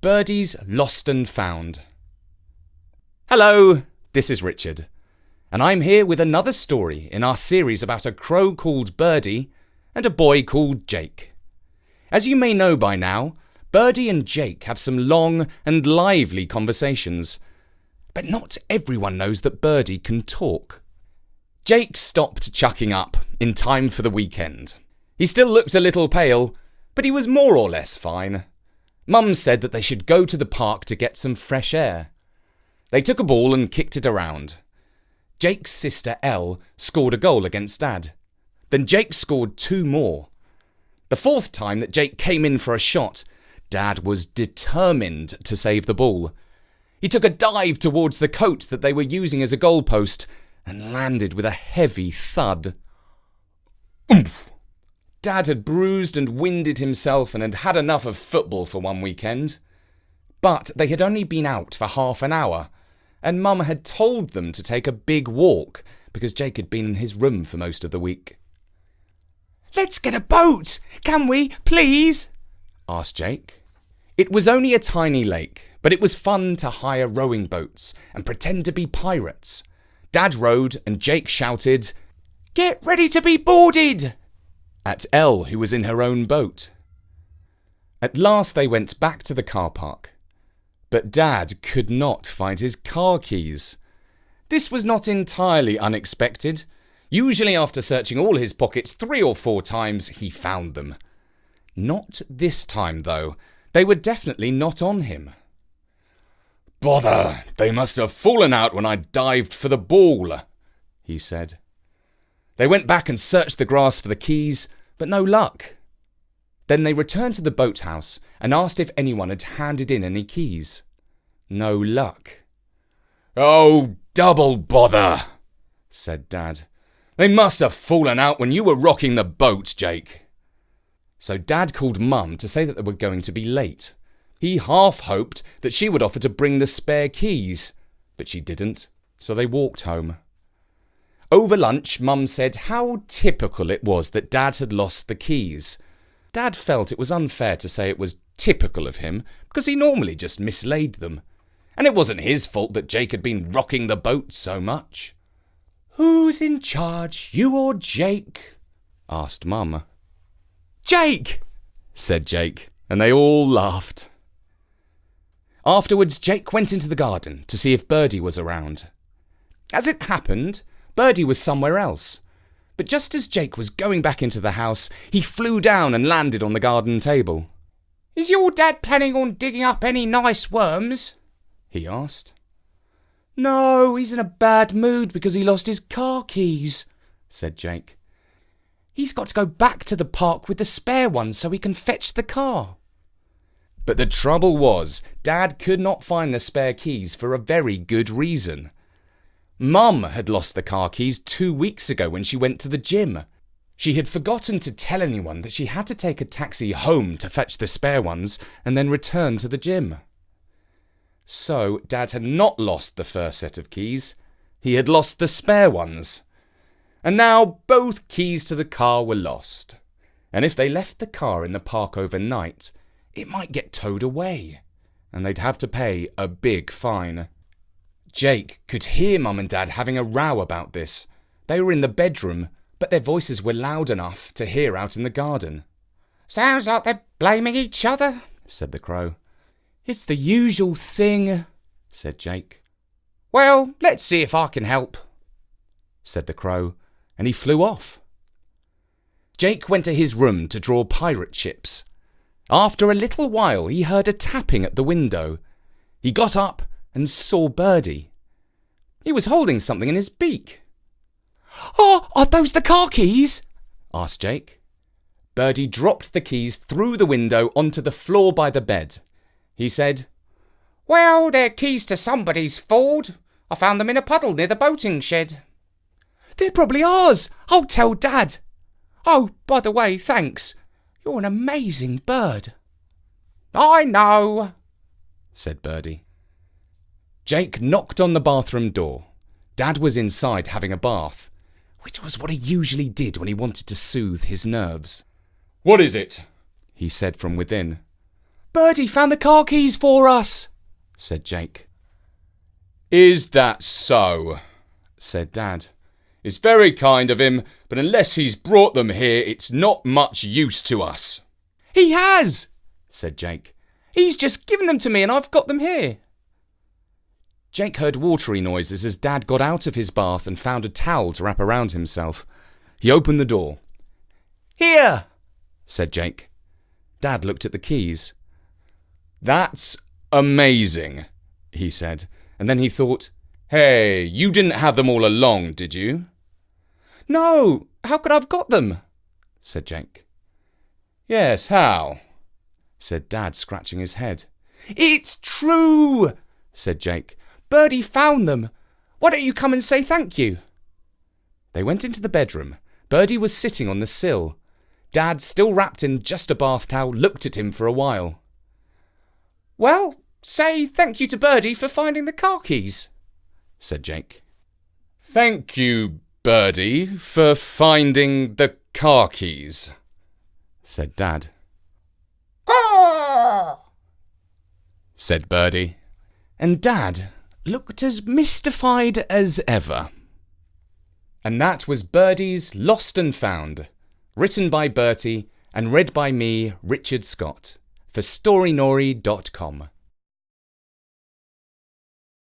Birdy's Lost and Found. Hello, this is Richard, and I'm here with another story in our series about a crow called Birdy and a boy called Jake. As you may know by now, Birdy and Jake have some long and lively conversations, but not everyone knows that Birdy can talk. Jake stopped chucking up in time for the weekend. He still looked a little pale, but he was more or less fine. Mum said that they should go to the park to get some fresh air. They took a ball and kicked it around. Jake's sister Elle scored a goal against Dad. Then Jake scored 2 more. The 4th time that Jake came in for a shot, Dad was determined to save the ball. He took a dive towards the coat that they were using as a goalpost and landed with a heavy thud. Oomph! Dad had bruised and winded himself and had had enough of football for one weekend. But they had only been out for half an hour, and Mum had told them to take a big walk because Jake had been in his room for most of the week. "Let's get a boat, can we, please?" asked Jake. It was only a tiny lake, but it was fun to hire rowing boats and pretend to be pirates. Dad rowed and Jake shouted, "Get ready to be boarded!" at Elle, who was in her own boat. At last they went back to the car park, but Dad could not find his car keys. This was not entirely unexpected. Usually after searching all his pockets 3 or 4 times, he found them. Not this time, though. They were definitely not on him. "Bother, they must have fallen out when I dived for the ball," he said. They went back and searched the grass for the keys, but no luck. Then they returned to the boathouse and asked if anyone had handed in any keys. No luck. "Oh, double bother," said Dad. "They must have fallen out when you were rocking the boat, Jake." So Dad called Mum to say that they were going to be late. He half hoped that she would offer to bring the spare keys, but she didn't, so they walked home. Over lunch, Mum said how typical it was that Dad had lost the keys. Dad felt it was unfair to say it was typical of him, because he normally just mislaid them. And it wasn't his fault that Jake had been rocking the boat so much. "Who's in charge, you or Jake?" asked Mum. "Jake!" said Jake, and they all laughed. Afterwards, Jake went into the garden to see if Birdy was around. As it happened, Birdy was somewhere else. But just as Jake was going back into the house, he flew down and landed on the garden table. "Is your dad planning on digging up any nice worms?" he asked. "No, he's in a bad mood because he lost his car keys," said Jake. "He's got to go back to the park with the spare ones so he can fetch the car." But the trouble was, Dad could not find the spare keys for a very good reason. Mum had lost the car keys 2 weeks ago when she went to the gym. She had forgotten to tell anyone that she had to take a taxi home to fetch the spare ones and then return to the gym. So Dad had not lost the first set of keys. He had lost the spare ones. And now both keys to the car were lost. And if they left the car in the park overnight, it might get towed away, and they'd have to pay a big fine. Jake could hear Mum and Dad having a row about this. They were in the bedroom, but their voices were loud enough to hear out in the garden. "Sounds like they're blaming each other," said the crow. "It's the usual thing," said Jake. "Well, let's see if I can help," said the crow, and he flew off. Jake went to his room to draw pirate ships. After a little while, he heard a tapping at the window. He got up and saw Birdy. He was holding something in his beak. "Oh, are those the car keys?" asked Jake. Birdy dropped the keys through the window onto the floor by the bed. He said, "Well, they're keys to somebody's Ford. I found them in a puddle near the boating shed." "They're probably ours. I'll tell Dad. Oh, by the way, thanks. You're an amazing bird." "I know," said Birdy. Jake knocked on the bathroom door. Dad was inside having a bath, which was what he usually did when he wanted to soothe his nerves. "What is it?" he said from within. Birdy found the car keys for us, said Jake. Is that so? Said Dad. It's very kind of him, but unless he's brought them here, it's not much use to us. He has, said Jake. He's just given them to me and I've got them here. Jake heard watery noises as Dad got out of his bath and found a towel to wrap around himself. He opened the door. Here, said Jake. Dad looked at the keys. That's amazing, he said, and then he thought, hey, you didn't have them all along, did you? No, how could I have got them? Said Jake. Yes, how? Said Dad, scratching his head. It's true, said Jake. Birdy found them. Why don't you come and say thank you? They went into the bedroom. Birdy was sitting on the sill. Dad, still wrapped in just a bath towel, looked at him for a while. Well, say thank you to Birdy for finding the car keys, said Jake. Thank you, Birdy, for finding the car keys, said Dad. Caw! Said Birdy. And Dad looked as mystified as ever. And that was Birdy's Lost and Found, written by Bertie and read by me, Richard Scott, for storynori.com.